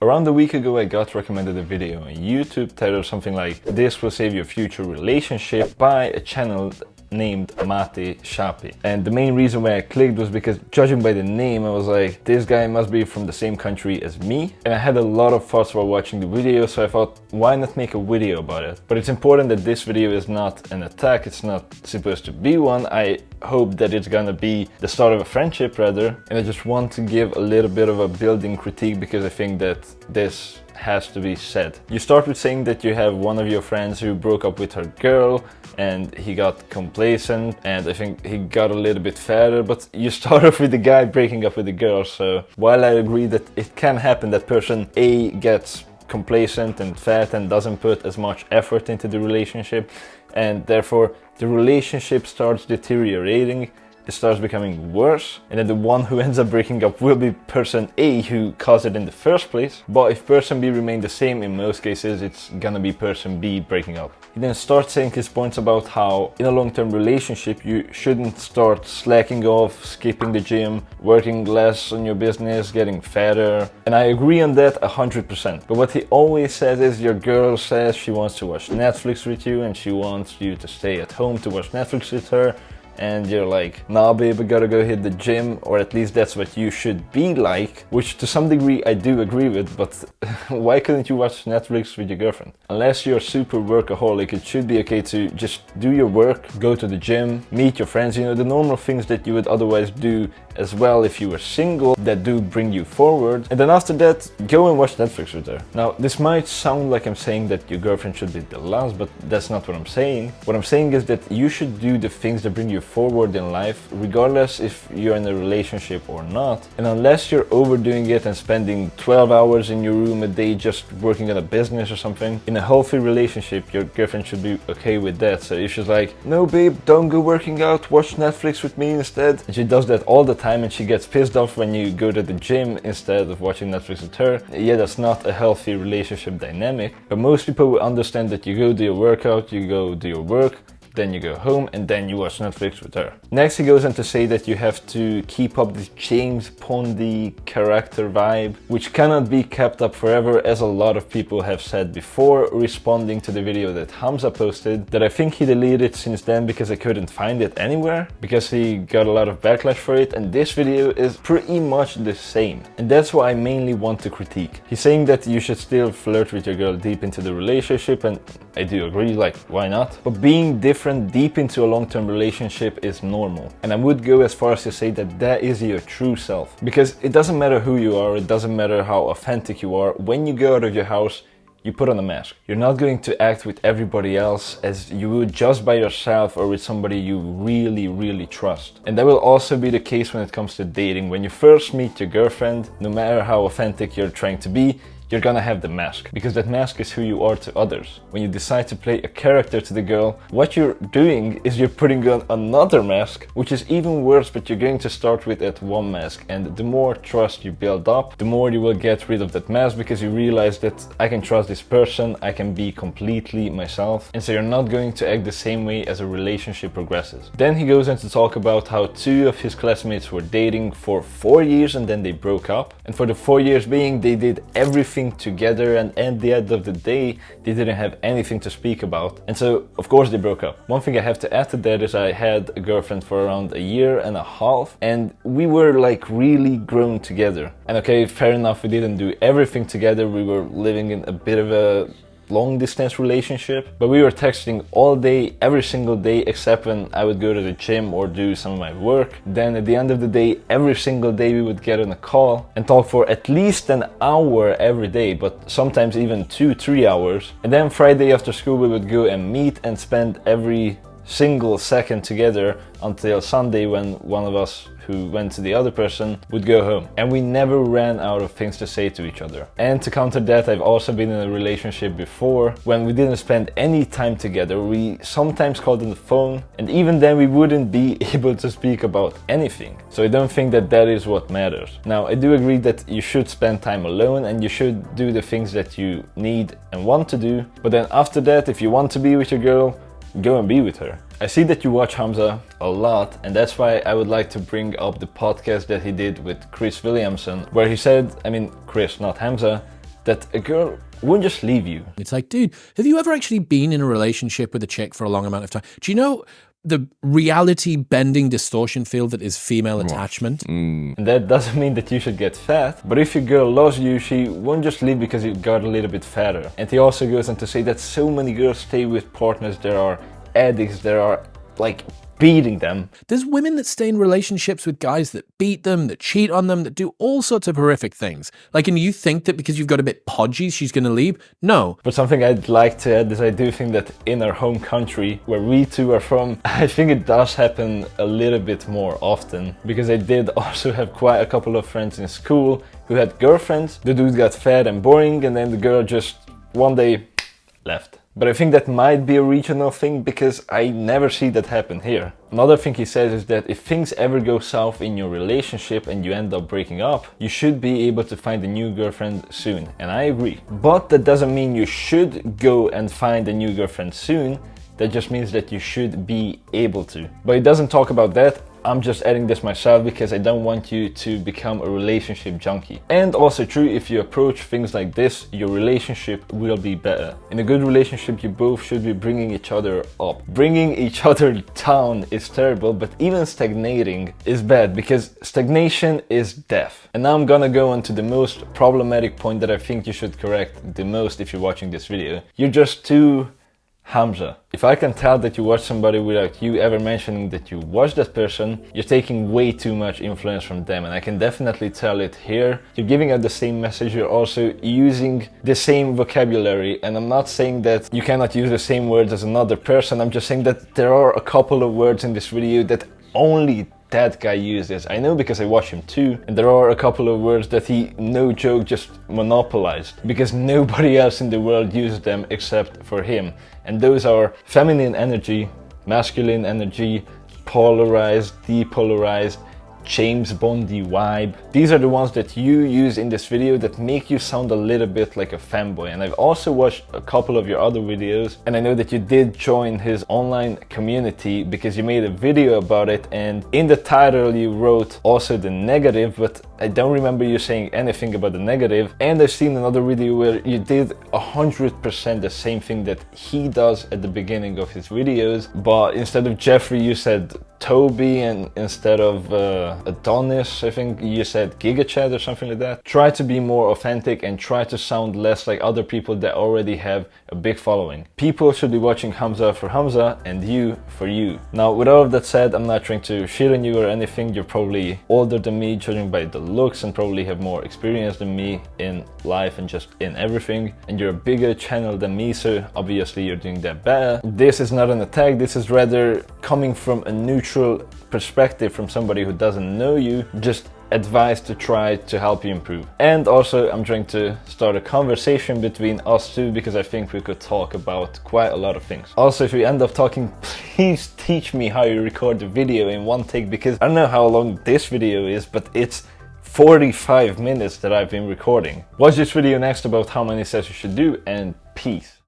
Around a week ago I got recommended a video on YouTube titled something like "This will save your future relationship" by a channel named Máté Sápi. And the main reason why I clicked was because, judging by the name, I was like, this guy must be from the same country as me. And I had a lot of thoughts while watching the video, so I thought, why not make a video about it? But it's important that this video is not an attack, it's not supposed to be one. I hope that it's gonna be the start of a friendship rather. And I just want to give a little bit of a building critique because I think that this has to be said. You start with saying that you have one of your friends who broke up with her girl and he got complacent, and I think he got a little bit fatter, but you start off with the guy breaking up with the girl. So while I agree that it can happen that person A gets complacent and fat and doesn't put as much effort into the relationship, and therefore the relationship starts deteriorating, it starts becoming worse, and then the one who ends up breaking up will be person A who caused it in the first place. But if person B remained the same, in most cases it's gonna be person B breaking up. He then starts saying his points about how in a long-term relationship you shouldn't start slacking off, skipping the gym, working less on your business, getting fatter. And I agree on that 100%. But what he always says is, your girl says she wants to watch Netflix with you and she wants you to stay at home to watch Netflix with her. And you're like, nah babe, I gotta go hit the gym, or at least that's what you should be like, which to some degree I do agree with, but why couldn't you watch Netflix with your girlfriend? Unless you're super workaholic, it should be okay to just do your work, go to the gym, meet your friends, you know, the normal things that you would otherwise do as well if you were single, that do bring you forward. And then after that, go and watch Netflix with her. Now, this might sound like I'm saying that your girlfriend should be the last, but that's not what I'm saying. What I'm saying is that you should do the things that bring you forward in life, regardless if you're in a relationship or not. And unless you're overdoing it and spending 12 hours in your room a day just working on a business or something, in a healthy relationship, your girlfriend should be okay with that. So if she's like, no babe, don't go working out, watch Netflix with me instead, and she does that all the time and she gets pissed off when you go to the gym instead of watching Netflix with her, yeah, that's not a healthy relationship dynamic. But most people will understand that you go do your workout, you go do your work, then you go home and then you watch Netflix with her. Next he goes on to say that you have to keep up this James Bondy character vibe, which cannot be kept up forever, as a lot of people have said before, responding to the video that Hamza posted, that I think he deleted since then because I couldn't find it anywhere, because he got a lot of backlash for it, and this video is pretty much the same. And that's what I mainly want to critique. He's saying that you should still flirt with your girl deep into the relationship, and I do agree, like, why not? But being different deep into a long-term relationship is normal. And I would go as far as to say that that is your true self. Because it doesn't matter who you are, it doesn't matter how authentic you are, when you go out of your house, you put on a mask. You're not going to act with everybody else as you would just by yourself or with somebody you really, really trust. And that will also be the case when it comes to dating. When you first meet your girlfriend, no matter how authentic you're trying to be, you're gonna have the mask, because that mask is who you are to others. When you decide to play a character to the girl, what you're doing is you're putting on another mask, which is even worse, but you're going to start with that one mask. And the more trust you build up, the more you will get rid of that mask, because you realize that I can trust this person, I can be completely myself. And so you're not going to act the same way as a relationship progresses. Then he goes on to talk about how 2 of his classmates were dating for 4 years and then they broke up. And for the 4 years being, they did everything together, and at the end of the day they didn't have anything to speak about, and so of course they broke up. One thing I have to add to that is I had a girlfriend for around 1.5 years, and we were like really grown together. And okay, fair enough, we didn't do everything together, we were living in a bit of a long distance relationship, but we were texting all day, every single day, except when I would go to the gym or do some of my work. Then at the end of the day, every single day we would get on a call and talk for at least an hour every day, but sometimes even 2-3 hours. And then Friday after school we would go and meet and spend every single second together until Sunday, when one of us who went to the other person would go home. And we never ran out of things to say to each other. And to counter that, I've also been in a relationship before when we didn't spend any time together. We sometimes called on the phone, and even then we wouldn't be able to speak about anything. So I don't think that that is what matters. Now, I do agree that you should spend time alone and you should do the things that you need and want to do. But then after that, if you want to be with your girl, go and be with her. I see that you watch Hamza a lot, and that's why I would like to bring up the podcast that he did with Chris Williamson, where he said, I mean Chris, not Hamza, that a girl won't just leave you. It's like, dude, have you ever actually been in a relationship with a chick for a long amount of time? Do you know the reality bending distortion field that is female attachment? And that doesn't mean that you should get fat, but if your girl loves you, she won't just leave because you got a little bit fatter. And he also goes on to say that so many girls stay with partners that are addicts, that are like beating them. There's women that stay in relationships with guys that beat them, that cheat on them, that do all sorts of horrific things. Like, and you think that because you've got a bit podgy, she's going to leave? No. But something I'd like to add is I do think that in our home country, where we two are from, I think it does happen a little bit more often. Because I did also have quite a couple of friends in school who had girlfriends. The dude got fat and boring, and then the girl just one day left. But I think that might be a regional thing because I never see that happen here. Another thing he says is that if things ever go south in your relationship and you end up breaking up, you should be able to find a new girlfriend soon. And I agree. But that doesn't mean you should go and find a new girlfriend soon. That just means that you should be able to. But he doesn't talk about that. I'm just adding this myself because I don't want you to become a relationship junkie. And also true, if you approach things like this, your relationship will be better. In a good relationship, you both should be bringing each other up. Bringing each other down is terrible, but even stagnating is bad because stagnation is death. And now I'm gonna go on to the most problematic point that I think you should correct the most if you're watching this video. You're just too Hamza. If I can tell that you watch somebody without you ever mentioning that you watch that person, you're taking way too much influence from them, and I can definitely tell it here. You're giving out the same message, you're also using the same vocabulary, and I'm not saying that you cannot use the same words as another person, I'm just saying that there are a couple of words in this video that only that guy uses. I know because I watch him too, and there are a couple of words that he, no joke, just monopolized because nobody else in the world uses them except for him. And those are feminine energy, masculine energy, polarized, depolarized, James Bondy vibe. These are the ones that you use in this video that make you sound a little bit like a fanboy. And I've also watched a couple of your other videos, and I know that you did join his online community because you made a video about it, and in the title you wrote also the negative, but I don't remember you saying anything about the negative. And I've seen another video where you did 100% the same thing that he does at the beginning of his videos, but instead of Jeffrey you said Toby, and instead of Adonis, I think you said GigaChad or something like that. Try to be more authentic and try to sound less like other people that already have a big following. People should be watching Hamza for Hamza and you for you. Now, with all of that said, I'm not trying to shit on you or anything. You're probably older than me, judging by the looks, and probably have more experience than me in life and just in everything. And you're a bigger channel than me, so obviously you're doing that better. This is not an attack, this is rather coming from a neutral perspective from somebody who doesn't know you, just advice to try to help you improve. And also I'm trying to start a conversation between us two because I think we could talk about quite a lot of things. Also, if we end up talking, please teach me how you record the video in one take, because I don't know how long this video is, but it's 45 minutes that I've been recording. Watch this video next about how many sets you should do, and peace.